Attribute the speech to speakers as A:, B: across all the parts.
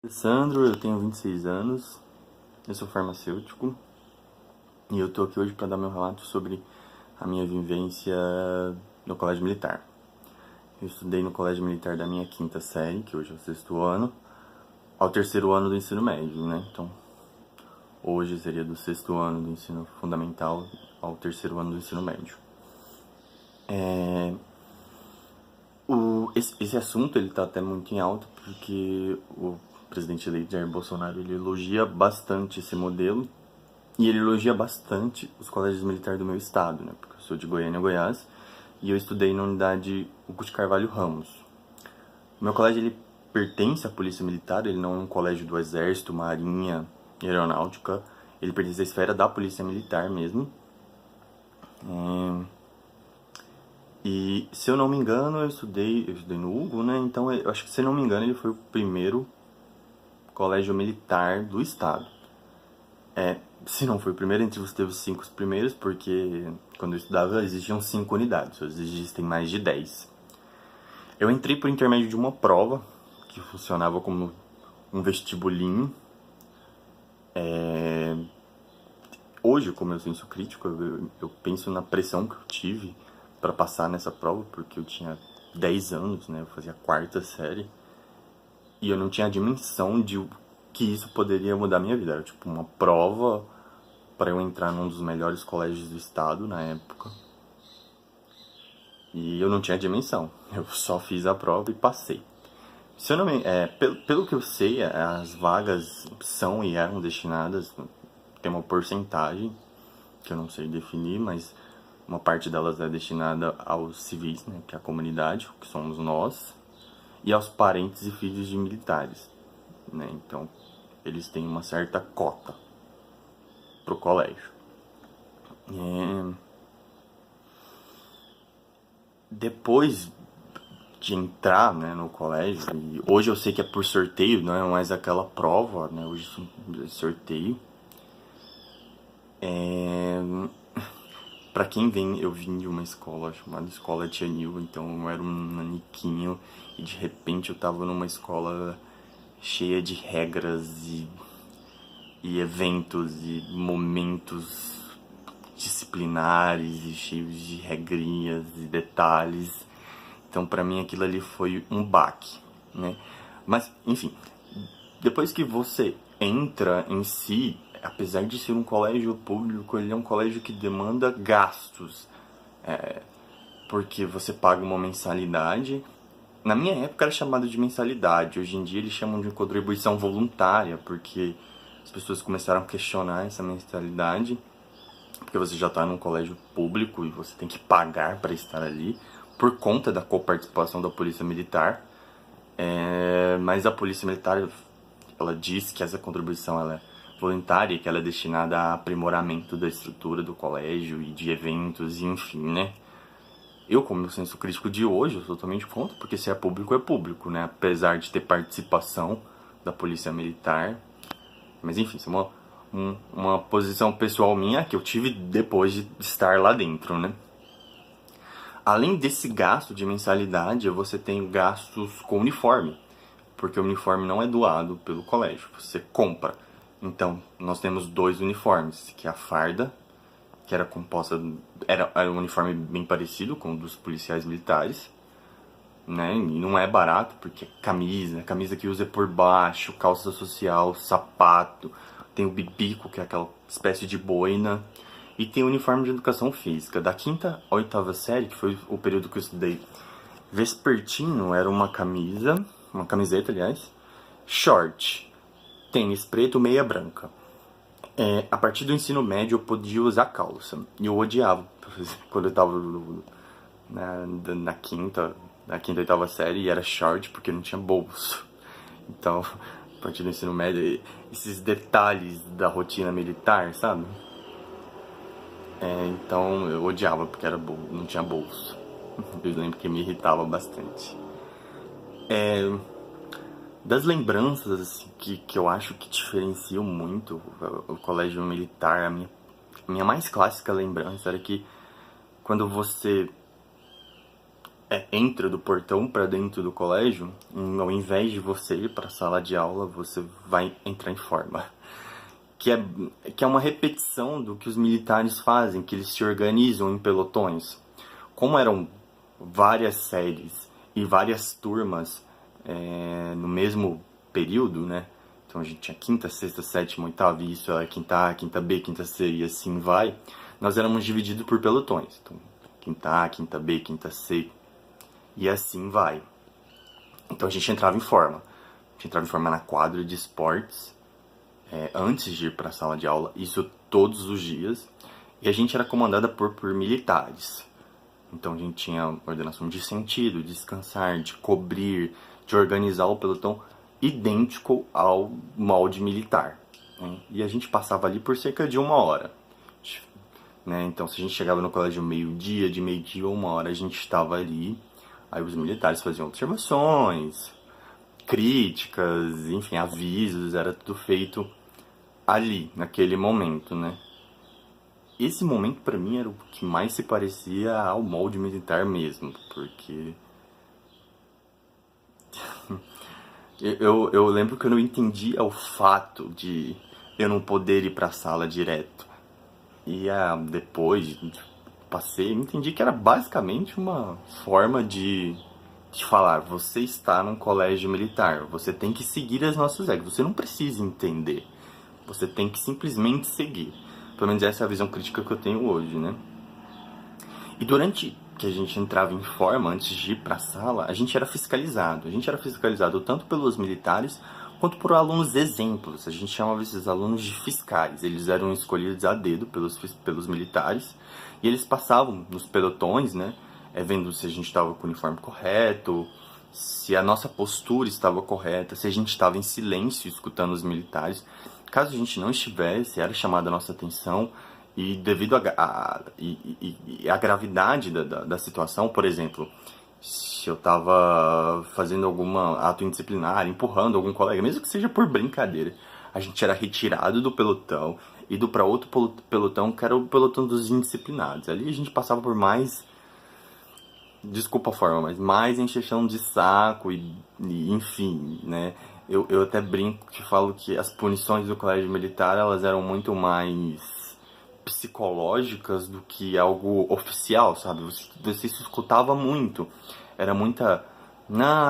A: Alessandro, eu tenho 26 anos, eu sou farmacêutico e eu tô aqui hoje para dar meu relato sobre a minha vivência no colégio militar. Eu estudei no colégio militar da minha quinta série, que hoje é o sexto ano, ao terceiro ano do ensino médio, né? Então, hoje seria do sexto ano do ensino fundamental ao terceiro ano do ensino médio. Esse assunto ele tá até muito em alta porque o presidente eleito Jair Bolsonaro ele elogia bastante esse modelo. E ele elogia bastante os colégios militares do meu estado, né? Porque eu sou de Goiânia, Goiás, e eu estudei na unidade Hugo de Carvalho Ramos. O meu colégio, ele pertence à Polícia Militar, ele não é um colégio do Exército, Marinha e Aeronáutica. Ele pertence à esfera da Polícia Militar mesmo. E, se eu não me engano, eu estudei no Hugo, né? Então, eu acho que, se eu não me engano, ele foi o primeiro colégio militar do estado. Se não foi o primeiro, entre os teve os 5 primeiros, porque quando eu estudava existiam 5 unidades, hoje existem mais de 10. Eu entrei por intermédio de uma prova, que funcionava como um vestibulinho. Hoje, como eu senso crítico, eu penso na pressão que eu tive para passar nessa prova, porque eu tinha 10 anos, né? Eu fazia a quarta série, e eu não tinha a dimensão de que isso poderia mudar a minha vida. Era tipo uma prova para eu entrar num dos melhores colégios do estado na época. E eu não tinha dimensão. Eu só fiz a prova e passei. Se eu não me, pelo que eu sei, as vagas são e eram destinadas, tem uma porcentagem que eu não sei definir, mas uma parte delas é destinada aos civis, né, que é a comunidade, que somos nós, e aos parentes e filhos de militares, né? Então, eles têm uma certa cota pro colégio. Depois de entrar, né, no colégio, e hoje eu sei que é por sorteio, não é mais aquela prova, né? Hoje é sorteio. Pra quem vem, eu vim de uma escola chamada Escola Tia Nil, então eu era um naniquinho e de repente eu tava numa escola cheia de regras e eventos e momentos disciplinares e cheios de regrinhas e detalhes. Então, pra mim, aquilo ali foi um baque, né? Mas, enfim, depois que você entra em si, apesar de ser um colégio público, ele é um colégio que demanda gastos, porque você paga uma mensalidade. Na minha época era chamado de mensalidade, hoje em dia eles chamam de contribuição voluntária, porque as pessoas começaram a questionar essa mensalidade, porque você já está num colégio público e você tem que pagar para estar ali, por conta da coparticipação da Polícia Militar. Mas a Polícia Militar, ela diz que essa contribuição ela é voluntária e que ela é destinada a aprimoramento da estrutura do colégio e de eventos, e enfim, né? Eu, como senso crítico de hoje, eu sou totalmente contra, porque se é público, né? Apesar de ter participação da Polícia Militar. Mas enfim, isso é uma posição pessoal minha que eu tive depois de estar lá dentro, né? Além desse gasto de mensalidade, você tem gastos com uniforme, porque o uniforme não é doado pelo colégio, você compra. Então, nós temos 2 uniformes, que é a farda, que era composta, era um uniforme bem parecido com o dos policiais militares, né? E não é barato, porque camisa que usa por baixo, calça social, sapato, tem o bibico, que é aquela espécie de boina, e tem o uniforme de educação física. Da quinta à oitava série, que foi o período que eu estudei vespertino, era uma camiseta, aliás, short, tênis preto, meia branca. A partir do ensino médio eu podia usar calça, e eu odiava, quando eu tava na quinta, oitava série, e era short porque não tinha bolso. Então, a partir do ensino médio, esses detalhes da rotina militar, sabe? Então eu odiava porque não tinha bolso. Eu lembro que me irritava bastante. Das lembranças assim, que eu acho que diferenciam muito o colégio militar, a minha mais clássica lembrança era que quando você entra do portão para dentro do colégio, ao invés de você ir para a sala de aula, você vai entrar em forma. Que é uma repetição do que os militares fazem, que eles se organizam em pelotões. Como eram várias séries e várias turmas no mesmo período, né? Então a gente tinha quinta, sexta, sétima, oitava, e isso era quinta A, quinta B, quinta C e assim vai. Nós éramos divididos por pelotões. Então, quinta A, quinta B, quinta C e assim vai. Então a gente entrava em forma. A gente entrava em forma na quadra de esportes, antes de ir para a sala de aula, isso todos os dias. E a gente era comandada por militares. Então a gente tinha ordenação de sentido, de descansar, de cobrir, de organizar o pelotão idêntico ao molde militar. Né? E a gente passava ali por cerca de 1 hora. Né? Então se a gente chegava no colégio meio-dia, de meio-dia a 1 hora, a gente estava ali. Aí os militares faziam observações, críticas, enfim, avisos, era tudo feito ali, naquele momento, né? Esse momento pra mim era o que mais se parecia ao molde militar mesmo, porque eu lembro que eu não entendia o fato de eu não poder ir pra sala direto. E depois passei, entendi que era basicamente uma forma de falar, você está num colégio militar, você tem que seguir as nossas regras, você não precisa entender, você tem que simplesmente seguir. Pelo menos essa é a visão crítica que eu tenho hoje, né? E durante que a gente entrava em forma, antes de ir para a sala, a gente era fiscalizado. A gente era fiscalizado tanto pelos militares quanto por alunos exemplos. A gente chamava esses alunos de fiscais. Eles eram escolhidos a dedo pelos militares e eles passavam nos pelotões, né? Vendo se a gente estava com o uniforme correto, se a nossa postura estava correta, se a gente estava em silêncio escutando os militares. Caso a gente não estivesse, era chamada a nossa atenção e devido à gravidade da situação, por exemplo, se eu estava fazendo algum ato indisciplinar, empurrando algum colega, mesmo que seja por brincadeira, a gente era retirado do pelotão e ido para outro pelotão, que era o pelotão dos indisciplinados. Ali a gente passava por mais, desculpa a forma, mas mais encheção de saco e enfim, né? Eu até brinco que falo que as punições do colégio militar, elas eram muito mais psicológicas do que algo oficial, sabe? Você se escutava muito. Era muita...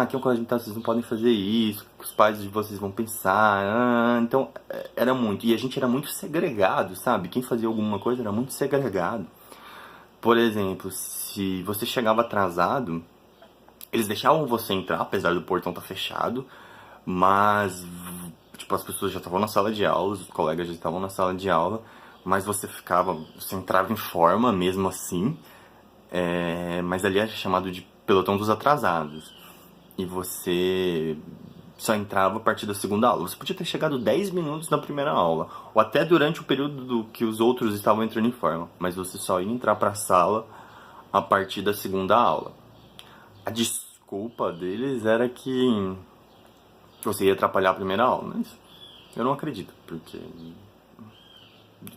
A: aqui é um colégio militar, vocês não podem fazer isso, os pais de vocês vão pensar. Então, era muito. E a gente era muito segregado, sabe? Quem fazia alguma coisa era muito segregado. Por exemplo, se você chegava atrasado, eles deixavam você entrar, apesar do portão estar fechado, mas tipo, as pessoas já estavam na sala de aula, os colegas já estavam na sala de aula, mas você entrava em forma mesmo assim, mas ali era chamado de pelotão dos atrasados. E você só entrava a partir da segunda aula. Você podia ter chegado 10 minutos na primeira aula, ou até durante o período que os outros estavam entrando em forma, mas você só ia entrar para a sala a partir da segunda aula. A desculpa deles era que você ia atrapalhar a primeira aula, mas eu não acredito, porque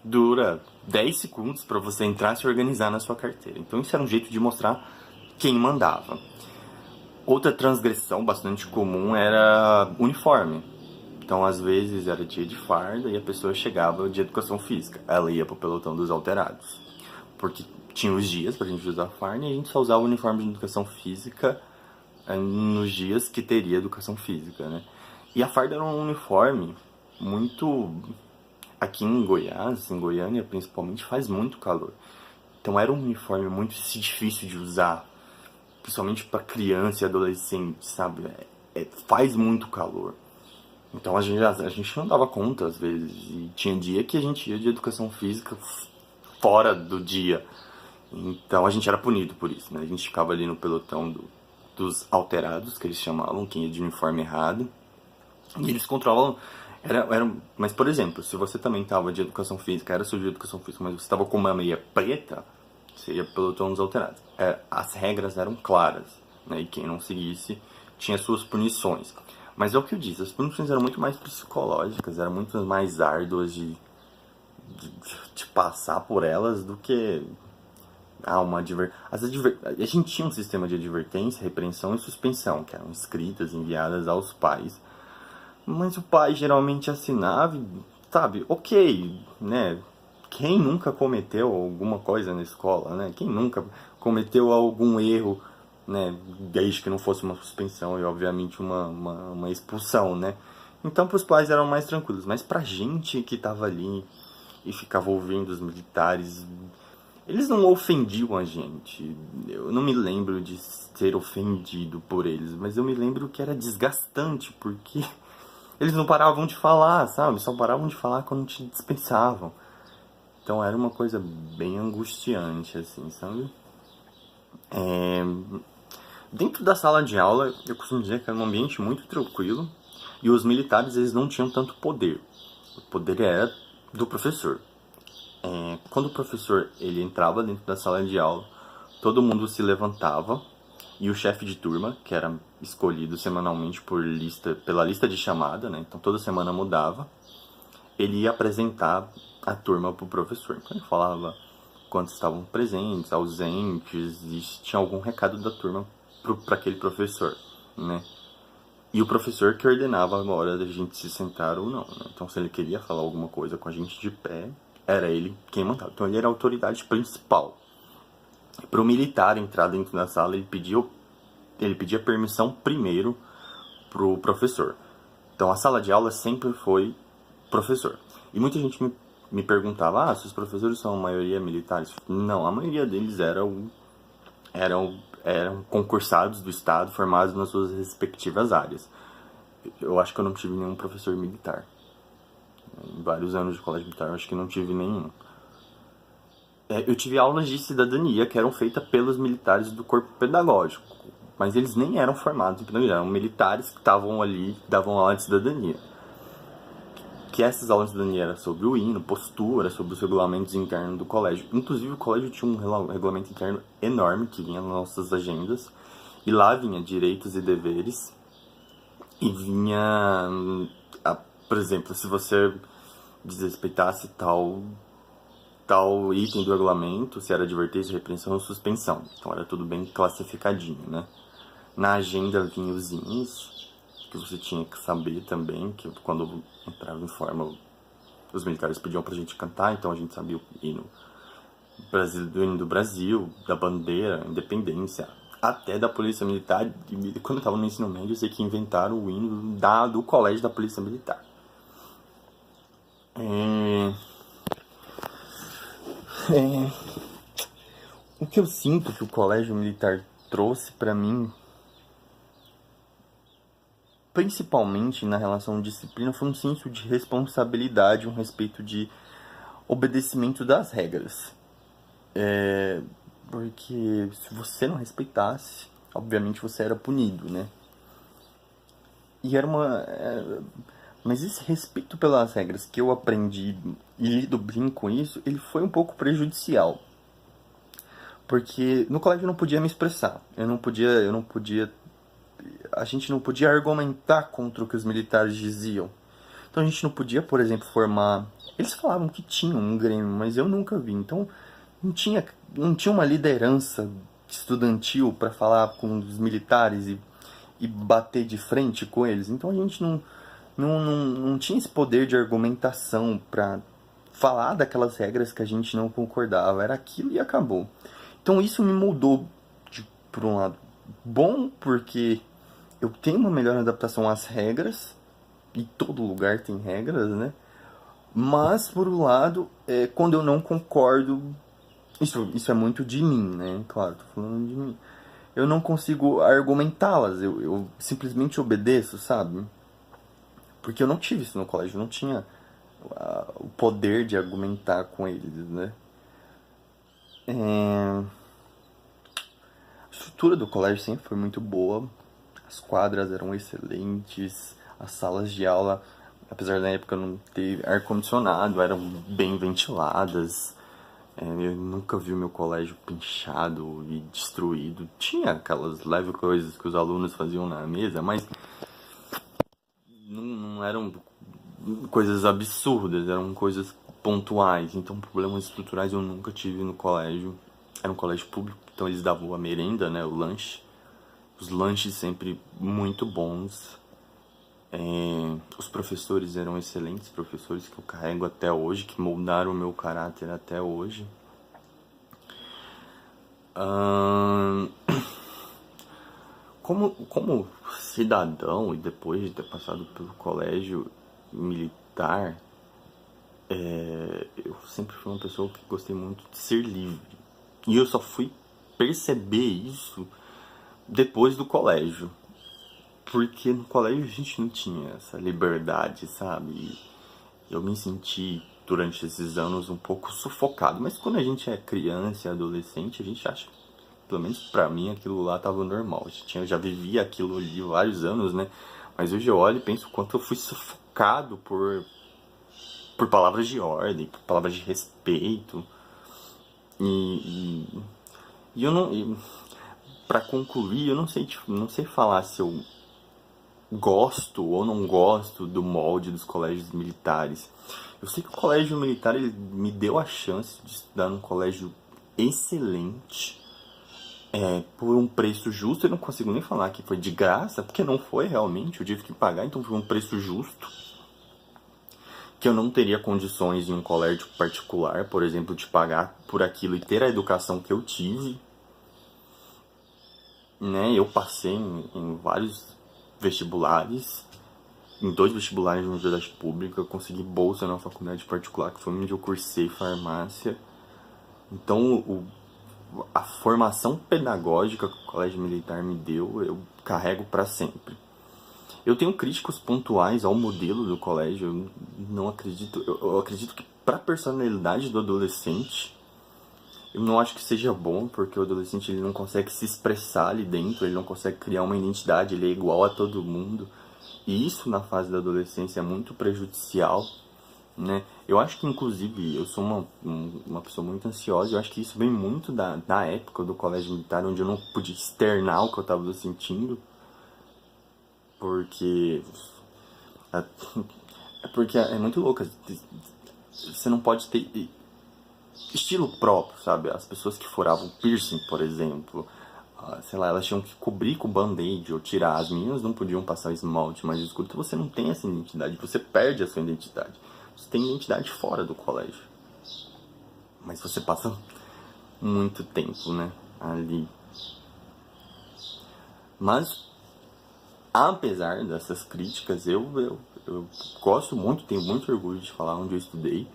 A: dura 10 segundos para você entrar e se organizar na sua carteira. Então isso era um jeito de mostrar quem mandava. Outra transgressão bastante comum era uniforme. Então às vezes era dia de farda e a pessoa chegava de educação física. Ela ia pro pelotão dos alterados. Porque tinha os dias pra gente usar farda e a gente só usava o uniforme de educação física nos dias que teria educação física, né? E a farda era um uniforme muito... Aqui em Goiás, em Goiânia principalmente, faz muito calor. Então era um uniforme muito difícil de usar, principalmente para criança e adolescente, sabe? Faz muito calor. Então a gente não dava conta às vezes. E tinha dia que a gente ia de educação física fora do dia. Então a gente era punido por isso, né? A gente ficava ali no pelotão dos alterados, que eles chamavam, quem ia de uniforme errado. E eles controlam... Mas, por exemplo, se você também estava de educação física, era sujo de educação física, mas você estava com uma meia preta, você ia pelotão dos alterados. As regras eram claras, né? E quem não seguisse tinha suas punições. Mas é o que eu disse, as punições eram muito mais psicológicas, eram muito mais árduas de passar por elas do que A gente tinha um sistema de advertência, repreensão e suspensão, que eram escritas, enviadas aos pais. Mas o pai geralmente assinava, sabe, ok, né? Quem nunca cometeu alguma coisa na escola, né? Quem nunca cometeu algum erro, né? Desde que não fosse uma suspensão e, obviamente, uma expulsão, né? Então, para os pais eram mais tranquilos. Mas pra gente que tava ali e ficava ouvindo os militares, eles não ofendiam a gente. Eu não me lembro de ser ofendido por eles, mas eu me lembro que era desgastante, porque eles não paravam de falar, sabe? Só paravam de falar quando te dispensavam. Então era uma coisa bem angustiante, assim, sabe? Dentro da sala de aula, eu costumo dizer que era um ambiente muito tranquilo e os militares, eles não tinham tanto poder. O poder era do professor. Quando o professor ele entrava dentro da sala de aula, todo mundo se levantava e o chefe de turma, que era escolhido semanalmente pela lista de chamada, né? Então toda semana mudava, ele ia apresentar a turma para o professor. Então ele falava quantos estavam presentes, ausentes, e se tinha algum recado da turma para aquele professor, né? E o professor que ordenava a hora da gente se sentar ou não, né? Então se ele queria falar alguma coisa com a gente de pé, era ele quem mandava. Então ele era a autoridade principal. Para o militar entrar dentro da sala, ele pedia permissão primeiro pro professor. Então a sala de aula sempre foi professor. E muita gente me perguntava, se os professores são a maioria militares? Não, a maioria deles eram concursados do Estado, formados nas suas respectivas áreas. Eu acho que eu não tive nenhum professor militar. Em vários anos de colégio militar, eu acho que não tive nenhum. Eu tive aulas de cidadania que eram feitas pelos militares do corpo pedagógico, mas eles nem eram formados em pedagogia, eram militares que estavam ali, davam aula de cidadania. Que essas aulas de cidadania eram sobre o hino, postura, sobre os regulamentos internos do colégio. Inclusive o colégio tinha um regulamento interno enorme que vinha nas nossas agendas, e lá vinha direitos e deveres, e vinha, por exemplo, se você desrespeitasse tal item do regulamento, se era advertência, repreensão ou suspensão. Então era tudo bem classificadinho, né? Na agenda vinha os hinos, que você tinha que saber também, que quando entrava em forma, os militares pediam pra gente cantar, então a gente sabia o hino do Brasil, da bandeira, independência, até da Polícia Militar. E quando eu tava no ensino médio, eu sei que inventaram o hino do colégio da Polícia Militar. O que eu sinto que o colégio militar trouxe pra mim, principalmente na relação disciplina, foi um senso de responsabilidade, um respeito de obedecimento das regras. Porque se você não respeitasse, obviamente você era punido, né? E era mas esse respeito pelas regras que eu aprendi e lido bem com isso, ele foi um pouco prejudicial. Porque no colégio eu não podia me expressar. A gente não podia argumentar contra o que os militares diziam. Então a gente não podia, por exemplo, formar... Eles falavam que tinham um grêmio, mas eu nunca vi. Então não tinha uma liderança estudantil para falar com os militares e bater de frente com eles. Então a gente não tinha esse poder de argumentação para falar daquelas regras que a gente não concordava. Era aquilo e acabou. Então isso me mudou por um lado bom, porque eu tenho uma melhor adaptação às regras, e todo lugar tem regras, né? Mas, por um lado, quando eu não concordo, isso é muito de mim, né? Claro, tô falando de mim. Eu não consigo argumentá-las, eu simplesmente obedeço, sabe? Porque eu não tive isso no colégio, eu não tinha o poder de argumentar com eles, né? A estrutura do colégio sempre foi muito boa, as quadras eram excelentes, as salas de aula, apesar da época não ter ar-condicionado, eram bem ventiladas. Eu nunca vi o meu colégio pinchado e destruído. Tinha aquelas leves coisas que os alunos faziam na mesa, mas não eram coisas absurdas, eram coisas pontuais. Então problemas estruturais eu nunca tive no colégio. Era um colégio público, então eles davam a merenda, né, o lanche. Os lanches sempre muito bons. Os professores eram excelentes, professores que eu carrego até hoje, que moldaram o meu caráter até hoje. Como cidadão e depois de ter passado pelo colégio militar, eu sempre fui uma pessoa que gostei muito de ser livre. E eu só fui perceber isso depois do colégio. Porque no colégio a gente não tinha essa liberdade, sabe? Eu me senti durante esses anos um pouco sufocado. Mas quando a gente é criança e adolescente, a gente acha, pelo menos pra mim, aquilo lá tava normal. Eu já vivia aquilo ali vários anos, né? Mas hoje eu olho e penso o quanto eu fui sufocado por palavras de ordem, por palavras de respeito. E, e eu não. Pra concluir, eu não sei, tipo, não sei falar se eu gosto ou não gosto do molde dos colégios militares. Eu sei que o colégio militar ele me deu a chance de estudar num colégio excelente, por um preço justo. Eu não consigo nem falar que foi de graça, porque não foi realmente, eu tive que pagar, então foi um preço justo. Que eu não teria condições em um colégio particular, por exemplo, de pagar por aquilo e ter a educação que eu tive. Né? Eu passei em vários vestibulares, em 2 vestibulares de universidade pública, eu consegui bolsa na faculdade particular, que foi onde eu cursei farmácia. Então, a formação pedagógica que o colégio militar me deu, eu carrego para sempre. Eu tenho críticas pontuais ao modelo do colégio, eu não acredito, eu acredito que para a personalidade do adolescente, eu não acho que seja bom, porque o adolescente ele não consegue se expressar ali dentro, ele não consegue criar uma identidade, ele é igual a todo mundo. E isso na fase da adolescência é muito prejudicial, né? Eu acho que, inclusive, eu sou uma pessoa muito ansiosa, eu acho que isso vem muito da época do colégio militar, onde eu não podia externar o que eu estava sentindo, porque... Porque é muito louco, você não pode ter estilo próprio, sabe? As pessoas que furavam piercing, por exemplo, sei lá, elas tinham que cobrir com band-aid ou tirar. As meninas não podiam passar esmalte mais escuro. Então você não tem essa identidade, você perde a sua identidade. Você tem identidade fora do colégio. Mas você passa muito tempo, né, ali. Mas, apesar dessas críticas, eu gosto muito, tenho muito orgulho de falar onde eu estudei.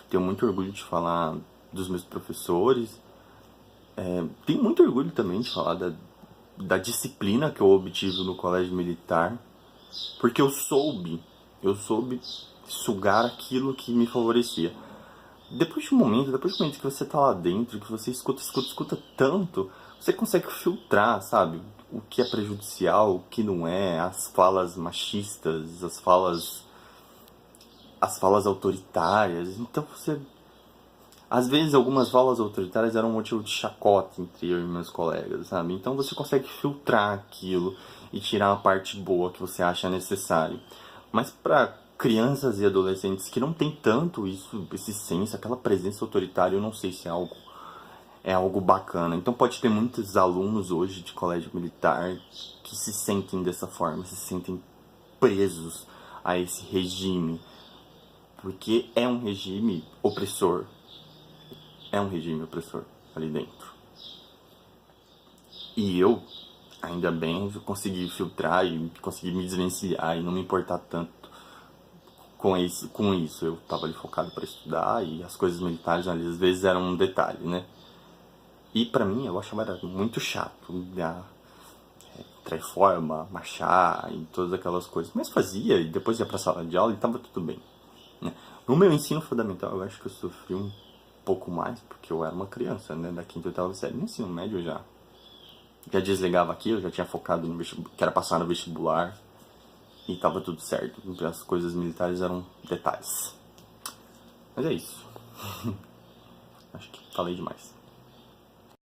A: Tenho muito orgulho de falar dos meus professores. Tenho muito orgulho também de falar da disciplina que eu obtive no colégio militar. Porque eu soube sugar aquilo que me favorecia. Depois de um momento que você tá lá dentro, que você escuta tanto, você consegue filtrar, sabe? O que é prejudicial, o que não é, as falas machistas, as falas autoritárias. Então você... Às vezes algumas falas autoritárias eram um motivo de chacota entre eu e meus colegas, sabe? Então você consegue filtrar aquilo e tirar a parte boa que você acha necessário. Mas para crianças e adolescentes que não tem tanto isso, esse senso, aquela presença autoritária, eu não sei se é algo bacana. Então pode ter muitos alunos hoje de colégio militar que se sentem dessa forma, se sentem presos a esse regime, porque é um regime opressor. É um regime opressor ali dentro. E eu, ainda bem, eu consegui filtrar e consegui me desvencilhar e não me importar tanto com isso. Eu tava ali focado para estudar e as coisas militares ali, às vezes eram um detalhe, né? E pra mim, eu achava era muito chato, reforma, marchar e todas aquelas coisas. Mas fazia e depois ia pra sala de aula e tava tudo bem, né? No meu ensino fundamental, eu acho que eu sofri um pouco mais, porque eu era uma criança, né, da quinta e oitava série. No ensino médio eu já desligava aquilo, já tinha focado no vestibular, que era passar no vestibular, e tava tudo certo. As coisas militares eram detalhes. Mas é isso. Acho que falei demais.